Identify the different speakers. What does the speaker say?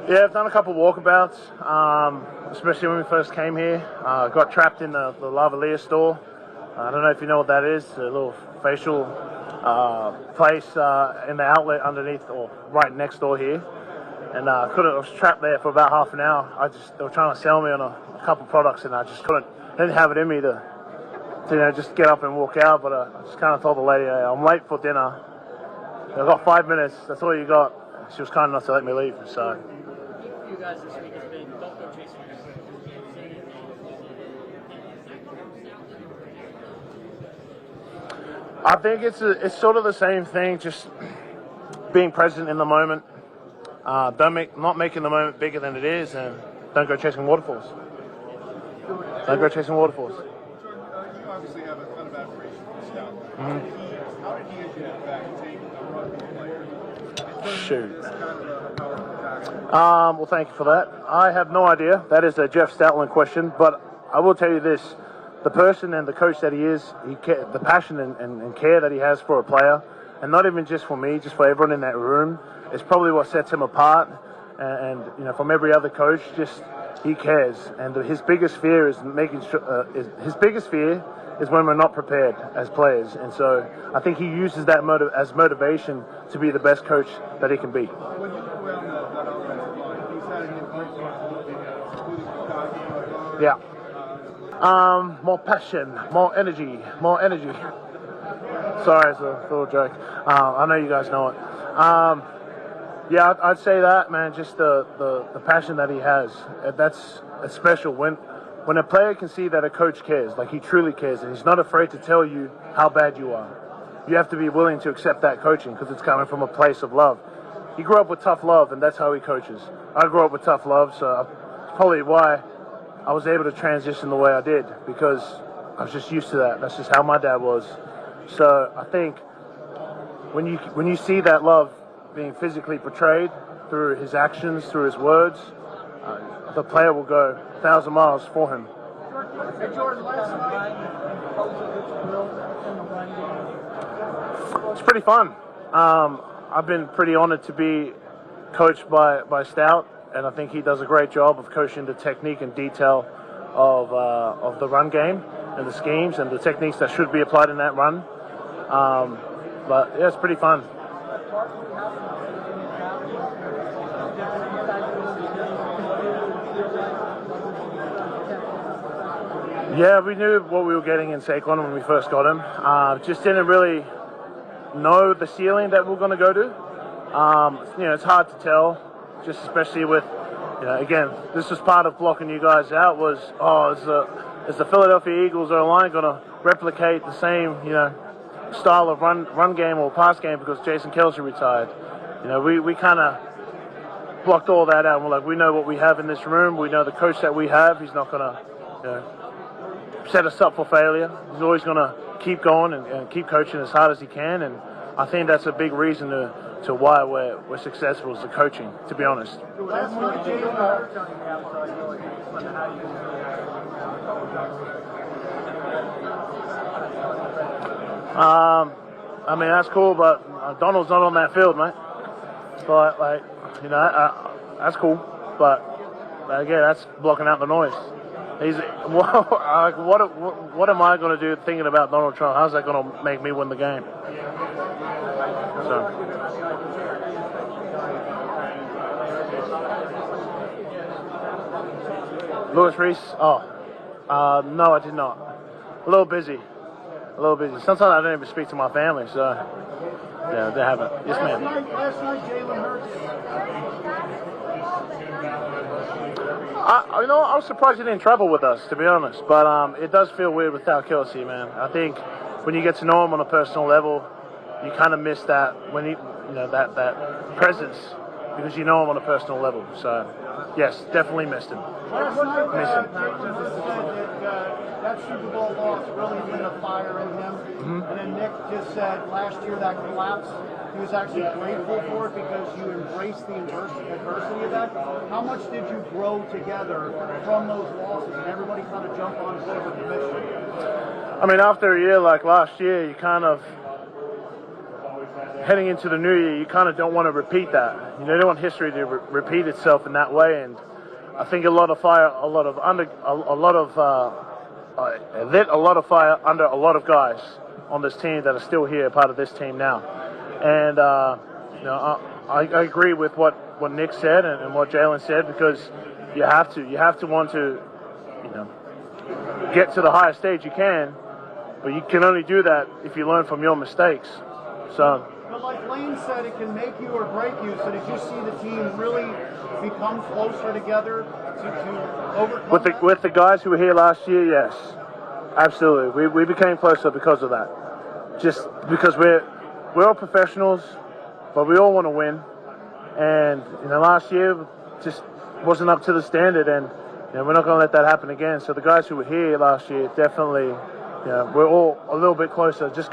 Speaker 1: Yeah, I've done a couple of walkabouts, especially when we first came here. Got trapped in the lavalier store. I don't know if you know what that is, a little facial place in the outlet underneath or right next door here. And I was trapped there for about half an hour. They were trying to sell me on a couple of products, and I just didn't have it in me to just get up and walk out. But I just kind of told the lady, hey, I'm late for dinner. I've got 5 minutes. That's all you got. She was kind enough to let me leave. So.
Speaker 2: You guys this week has been don't go chasing.
Speaker 1: I think it's sort of the same thing, just being present in the moment. Not making the moment bigger than it is, and don't go chasing waterfalls. Don't go chasing waterfalls.
Speaker 3: Jordan, you obviously have a ton of admiration for Stout.
Speaker 1: Mm-hmm.
Speaker 3: How did he, in fact, take a rugby player?
Speaker 1: Shoot.
Speaker 3: Kind of a powerful tackle.
Speaker 1: Well, thank you for that. I have no idea. That is a Jeff Stoutland question, but I will tell you this. The person and the coach that he is, the passion and care that he has for a player, and not even just for me, just for everyone in that room, is probably what sets him apart. And from every other coach, just he cares. And his biggest fear is making sure. His biggest fear is when we're not prepared as players. And so I think he uses that as motivation to be the best coach that he can be.
Speaker 3: When you look around that offensive line, he's had an impact.
Speaker 1: Yeah. More passion, more energy. Sorry, it's a little joke. I know you guys know it. Yeah, I'd say that, man. Just the passion that he has. That's special. When a player can see that a coach cares, like he truly cares, and he's not afraid to tell you how bad you are. You have to be willing to accept that coaching because it's coming from a place of love. He grew up with tough love, and that's how he coaches. I grew up with tough love, so it's probably why I was able to transition the way I did, because I was just used to that. That's just how my dad was. So I think when you see that love being physically portrayed through his actions, through his words, the player will go 1,000 miles for him.
Speaker 2: Hey Jordan, last night in the run game.
Speaker 1: It's pretty fun. I've been pretty honored to be coached by Stout, and I think he does a great job of coaching the technique and detail of the run game and the schemes and the techniques that should be applied in that run. But yeah, it's pretty fun. Yeah, we knew what we were getting in Saquon when we first got him. Just didn't really know the ceiling that we were going to go to. It's hard to tell, just especially with, again, this was part of blocking you guys out. Is the Philadelphia Eagles O-line going to replicate the same, style of run game or pass game because Jason Kelce retired? We kind of blocked all that out. And we're like, we know what we have in this room. We know the coach that we have. He's not going to, set us up for failure. He's always going to keep going and keep coaching as hard as he can. And I think that's a big reason to why we're successful as the coaching, to be honest. I mean, that's cool, but Donald's not on that field, mate. But, that's cool. But again, that's blocking out the noise. What am I going to do thinking about Donald Trump? How's that going to make me win the game? So. Louis Reese? No, I did not. A little busy. Sometimes I don't even speak to my family, so yeah, they haven't. Yes, ma'am.
Speaker 2: Last night, Jalen Hurts.
Speaker 1: I was surprised he didn't travel with us, to be honest. But it does feel weird without Kelce, man. I think when you get to know him on a personal level, you kind of miss that when that presence because you know him on a personal level. So, yes, definitely missed him.
Speaker 2: That Super Bowl loss really lit a fire in him. Mm-hmm. And then Nick just said last year that collapse, he was actually grateful for it because you embraced the adversity of that. How much did you grow together from those losses and everybody kind of jump on board with the mission?
Speaker 1: I mean, after a year like last year, you kind of heading into the new year, you kind of don't want to repeat that. You know, you don't want history to repeat itself in that way. And I think lit a lot of fire under a lot of guys on this team that are still here, part of this team now. And you know, I agree with what Nick said and what Jalen said, because you have to want to, you know, get to the highest stage you can, but you can only do that if you learn from your mistakes. So.
Speaker 2: But like Lane said, it can make you or break you. So did you see the team really become closer together to overcome that?
Speaker 1: With the guys who were here last year, yes, absolutely. We became closer because of that. Just because we're all professionals, but we all want to win. And you know, last year just wasn't up to the standard, and you know, we're not going to let that happen again. So the guys who were here last year definitely, you know, we're all a little bit closer. Just